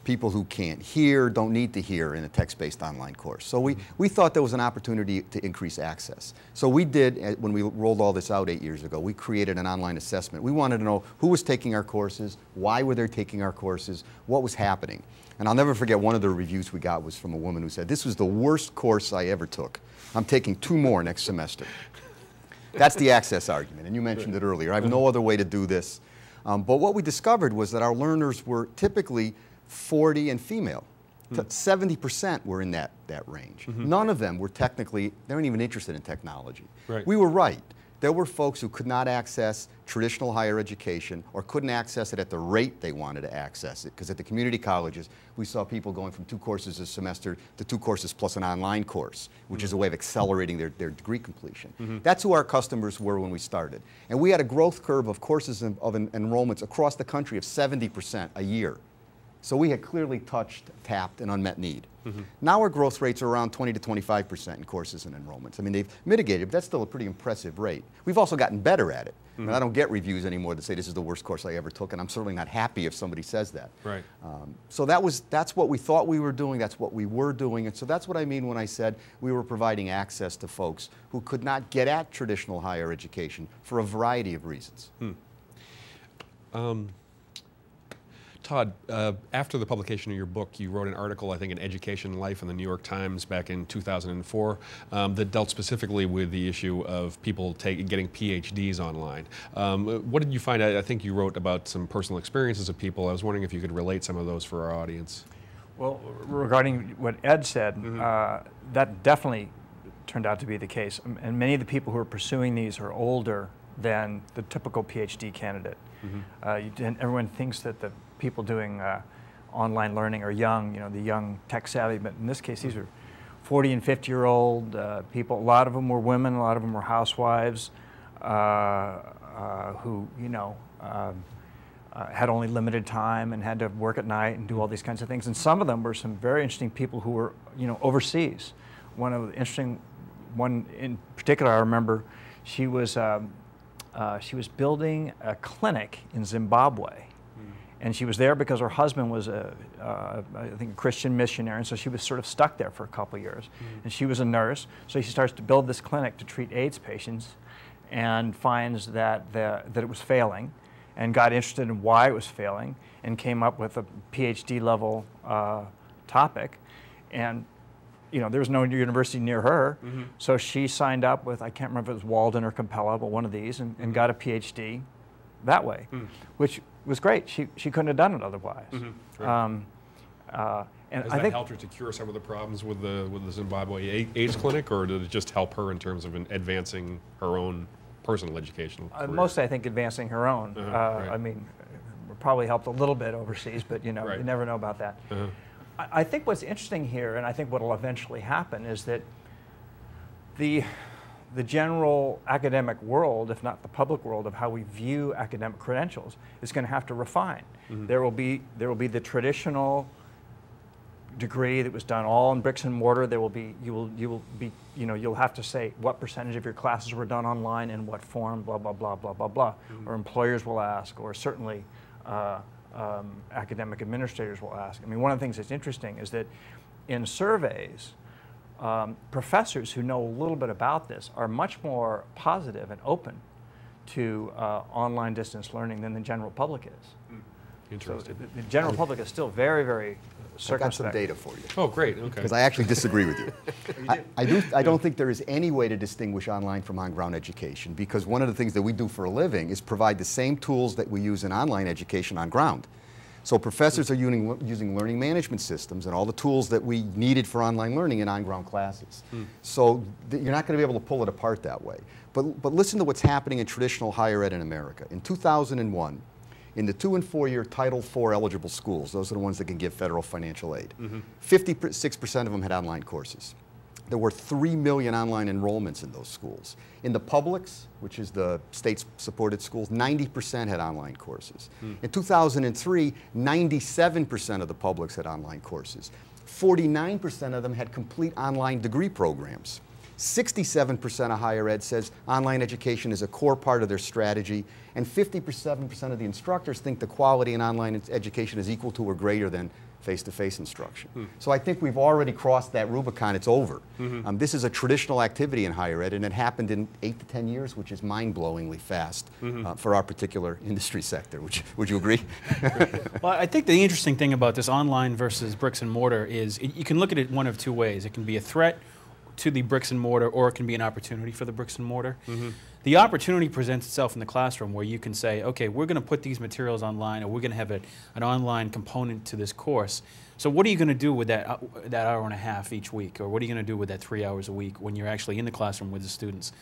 People who can't hear don't need to hear in a text-based online course. So we thought there was an opportunity to increase access. So we did, when we rolled all this out 8 years ago, we created an online assessment. We wanted to know who was taking our courses, why were they taking our courses, what was happening. And I'll never forget, one of the reviews we got was from a woman who said, "This was the worst course I ever took. I'm taking 2 more next semester." That's the access argument, and you mentioned it earlier. I have no other way to do this. But what we discovered was that our learners were typically 40 and female. 70% were in that range. None of them were they weren't even interested in technology. Right. We were right. There were folks who could not access traditional higher education or couldn't access it at the rate they wanted to access it, because at the community colleges we saw people going from 2 courses a semester to 2 courses plus an online course, which is a way of accelerating their degree completion. That's who our customers were when we started. And we had a growth curve of courses of enrollments across the country of 70% a year. So we had clearly tapped an unmet need. Now our growth rates are around 20 to 25% in courses and enrollments. I mean, they've mitigated, but that's still a pretty impressive rate. We've also gotten better at it. And I don't get reviews anymore that say this is the worst course I ever took, and I'm certainly not happy if somebody says that. Right. So that's what we thought we were doing, that's what we were doing, and so that's what I mean when I said we were providing access to folks who could not get at traditional higher education for a variety of reasons. Todd, after the publication of your book, you wrote an article, I think, in Education Life in the New York Times back in 2004 that dealt specifically with the issue of people getting PhDs online. What did you find? I think you wrote about some personal experiences of people. I was wondering if you could relate some of those for our audience. Well, regarding what Ed said, that definitely turned out to be the case. And many of the people who are pursuing these are older than the typical PhD candidate. Everyone thinks that the people doing online learning are young, the young tech savvy, but in this case, these are 40 and 50-year-old people. A lot of them were women, a lot of them were housewives who, had only limited time and had to work at night and do all these kinds of things. And some of them were some very interesting people who were, overseas. One of the interesting, one in particular I remember, she was building a clinic in Zimbabwe. And she was there because her husband was I think a Christian missionary, and so she was sort of stuck there for a couple of years. And she was a nurse, so she starts to build this clinic to treat AIDS patients, and finds that it was failing, and got interested in why it was failing, and came up with a PhD level topic. And there was no university near her, so she signed up with, I can't remember if it was Walden or Capella, but one of these, and got a PhD that way, which was great. She couldn't have done it otherwise. And and has I that think helped her to cure some of the problems with the Zimbabwe AIDS clinic, or did it just help her in terms of advancing her own personal educational career? Mostly, I think, advancing her own. Right. I mean, it probably helped a little bit overseas, but you never know about that. I think what's interesting here, and I think what will eventually happen, is that the general academic world, if not the public world, of how we view academic credentials is going to have to refine. There will be the traditional degree that was done all in bricks and mortar. There will be you'll have to say what percentage of your classes were done online, in what form, blah blah blah blah blah blah. Or employers will ask, or certainly academic administrators will ask. I mean, one of the things that's interesting is that in surveys, professors who know a little bit about this are much more positive and open to online distance learning than the general public is. Interesting. So the general public is still very, very I got some data for you. Oh, great. Okay. Because I actually disagree with you. I don't think there is any way to distinguish online from on-ground education, because one of the things that we do for a living is provide the same tools that we use in online education on ground. So professors are using learning management systems and all the tools that we needed for online learning in on-ground classes. So you're not going to be able to pull it apart that way. But listen to what's happening in traditional higher ed in America. In 2001, in the 2- and 4-year Title IV eligible schools, those are the ones that can give federal financial aid, 56% of them had online courses. There were 3 million online enrollments in those schools. In the publics, which is the state-supported schools, 90% had online courses. In 2003, 97% of the publics had online courses. 49% of them had complete online degree programs. 67% of higher ed says online education is a core part of their strategy, and 57% of the instructors think the quality in online education is equal to or greater than face-to-face instruction. So I think we've already crossed that Rubicon. It's over. This is a traditional activity in higher ed, and it happened in 8 to 10 years, which is mind-blowingly fast for our particular industry sector. Would you agree? Well, I think the interesting thing about this online versus bricks and mortar is you can look at it one of two ways. It can be a threat to the bricks and mortar, or it can be an opportunity for the bricks and mortar. The opportunity presents itself in the classroom, where you can say, okay, we're going to put these materials online, or we're going to have an online component to this course. So what are you going to do with that hour and a half each week, or what are you going to do with that 3 hours a week when you're actually in the classroom with the students?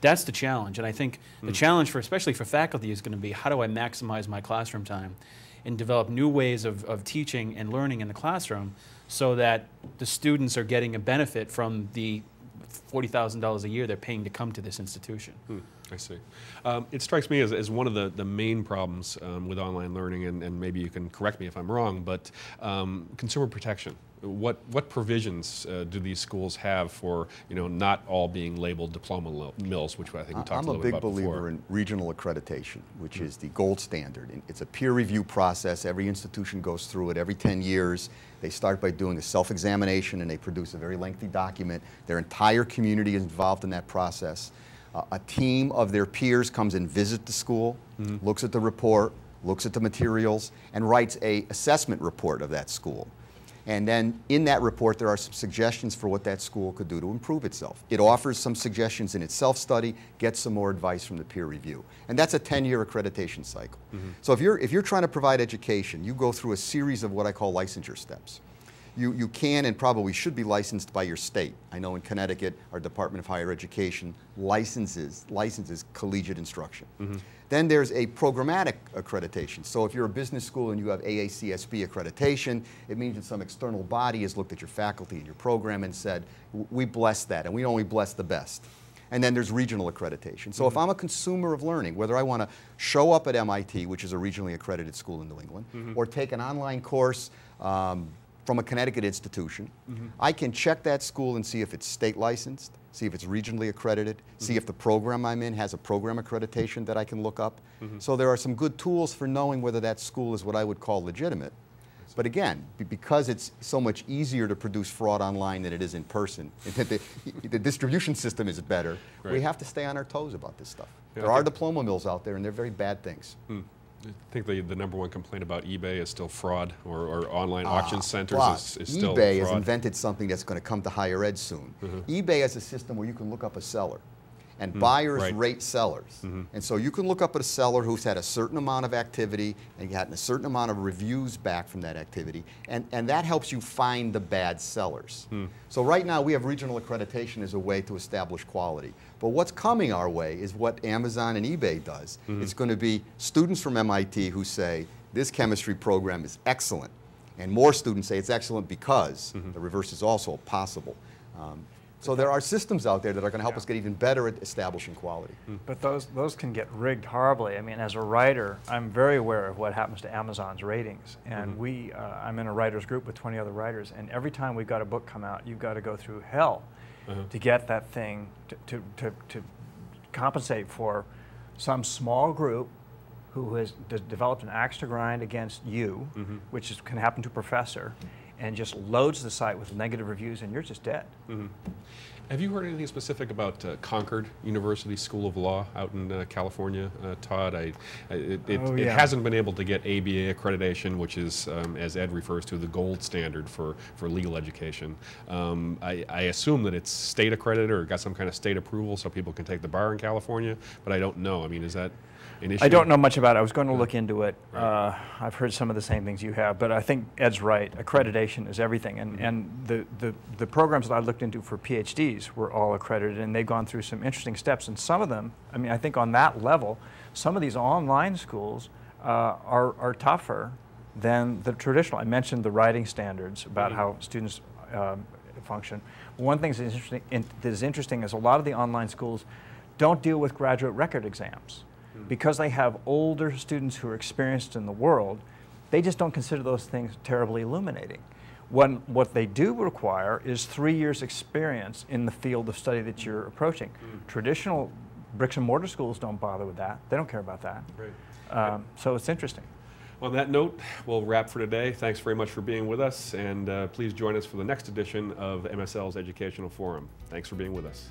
That's the challenge, and I think the challenge especially for faculty is going to be, how do I maximize my classroom time and develop new ways of teaching and learning in the classroom, so that the students are getting a benefit from the $40,000 a year they're paying to come to this institution. I see. It strikes me as one of the main problems with online learning, and maybe you can correct me if I'm wrong, but consumer protection. What provisions do these schools have for not all being labeled diploma mills, which I think we talked a little bit about before? I'm a big believer in regional accreditation, which is the gold standard. It's a peer review process. Every institution goes through it every 10 years. They start by doing a self-examination, and they produce a very lengthy document. Their entire community is involved in that process. A team of their peers comes and visits the school, looks at the report, looks at the materials, and writes an assessment report of that school. And then in that report, there are some suggestions for what that school could do to improve itself. It offers some suggestions in its self-study, gets some more advice from the peer review. And that's a 10-year accreditation cycle. So if you're trying to provide education, you go through a series of what I call licensure steps. You can and probably should be licensed by your state. I know in Connecticut, our Department of Higher Education licenses collegiate instruction. Then there's a programmatic accreditation. So if you're a business school and you have AACSB accreditation, it means that some external body has looked at your faculty and your program and said, we bless that, and we only bless the best. And then there's regional accreditation. So if I'm a consumer of learning, whether I want to show up at MIT, which is a regionally accredited school in New England, or take an online course from a Connecticut institution, I can check that school and see if it's state licensed, see if it's regionally accredited, see if the program I'm in has a program accreditation that I can look up. So there are some good tools for knowing whether that school is what I would call legitimate. But again, because it's so much easier to produce fraud online than it is in person, the distribution system is better, we have to stay on our toes about this stuff. There are diploma mills out there, and they're very bad things. I think the #1 complaint about eBay is still fraud, or online auction centers is still eBay fraud. has invented something that's going to come to higher ed soon. eBay has a system where you can look up a seller, and buyers rate sellers. And so you can look up at a seller who's had a certain amount of activity and gotten a certain amount of reviews back from that activity, and that helps you find the bad sellers. So right now we have regional accreditation as a way to establish quality. But what's coming our way is what Amazon and eBay does. It's going to be students from MIT who say, this chemistry program is excellent, and more students say it's excellent because the reverse is also possible. So there are systems out there that are going to help us get even better at establishing quality. But those can get rigged horribly. I mean, as a writer, I'm very aware of what happens to Amazon's ratings. And I'm in a writer's group with 20 other writers, and every time we've got a book come out, you've got to go through hell to get that thing to compensate for some small group who has developed an axe to grind against you, which can happen to a professor, and just loads the site with negative reviews, and you're just dead. Have you heard anything specific about Concord University School of Law out in California, Todd? It hasn't been able to get ABA accreditation, which is, as Ed refers to, the gold standard for legal education. I assume that it's state accredited or got some kind of state approval so people can take the bar in California, but I don't know. I mean, is that an issue? I don't know much about it. I was going to look into it. I've heard some of the same things you have, but I think Ed's right. Accreditation is everything, and the programs that I looked into for PhDs were all accredited, and they've gone through some interesting steps. And some of them, I mean, I think on that level, some of these online schools are tougher than the traditional. I mentioned the writing standards about how students function. One thing that is interesting is a lot of the online schools don't deal with graduate record exams. Because they have older students who are experienced in the world, they just don't consider those things terribly illuminating. What they do require is 3 years experience in the field of study that you're approaching. Traditional bricks and mortar schools don't bother with that. They don't care about that. So it's interesting. On that note, we'll wrap for today. Thanks very much for being with us, and please join us for the next edition of MSL's Educational Forum. Thanks for being with us.